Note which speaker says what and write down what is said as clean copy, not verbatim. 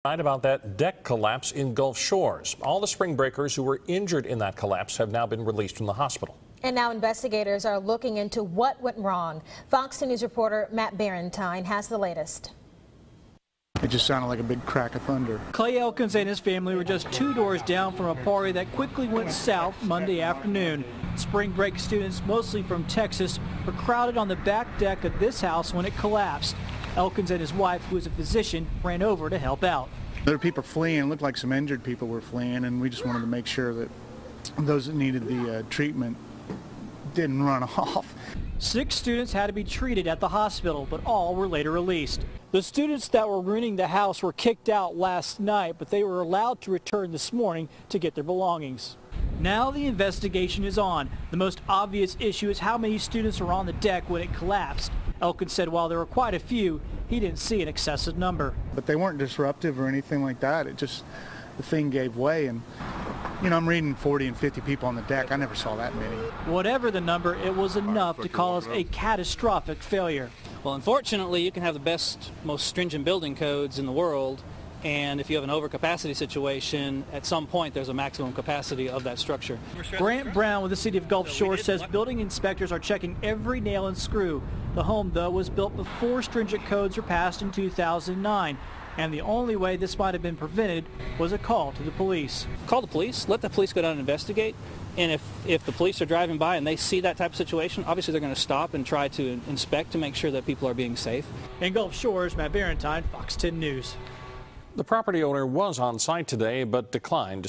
Speaker 1: About that deck collapse in Gulf Shores. All the spring breakers who were injured in that collapse have now been released from the hospital.
Speaker 2: And now investigators are looking into what went wrong. Fox 2 News reporter Matt Barentine has the latest.
Speaker 3: It just sounded like a big crack of thunder.
Speaker 4: Clay Elkins and his family were just 2 doors down from a party that quickly went south Monday afternoon. Spring break students, mostly from Texas, were crowded on the back deck of this house when it collapsed. Elkins and his wife, who is a physician, ran over to help out.
Speaker 3: There were people fleeing. It looked like some injured people were fleeing, and we just wanted to make sure that those that needed the treatment didn't run off.
Speaker 4: 6 students had to be treated at the hospital, but all were later released. The students that were renting the house were kicked out last night, but they were allowed to return this morning to get their belongings. Now the investigation is on. The most obvious issue is how many students were on the deck when it collapsed. Elkins said while there were quite a few, he didn't see an excessive number.
Speaker 3: But they weren't disruptive or anything like that. It just, the thing gave way, and you know, I'm reading 40 and 50 people on the deck. I never saw that many.
Speaker 4: Whatever the number, it was enough to cause a catastrophic failure.
Speaker 5: Well, unfortunately, you can have the best, most stringent building codes in the world, and if you have an overcapacity situation, at some point there's a maximum capacity of that structure.
Speaker 4: Grant Brown with the City of Gulf Shores says building inspectors are checking every nail and screw. The home, though, was built before stringent codes were passed in 2009. And the only way this might have been prevented was a call to the police.
Speaker 5: Call the police, let the police go down and investigate, and if the police are driving by and they see that type of situation, obviously they're going to stop and try to inspect to make sure that people are being safe.
Speaker 4: In Gulf Shores, Matt Barentine, Fox 10 News.
Speaker 1: The property owner was on site today but declined to speak.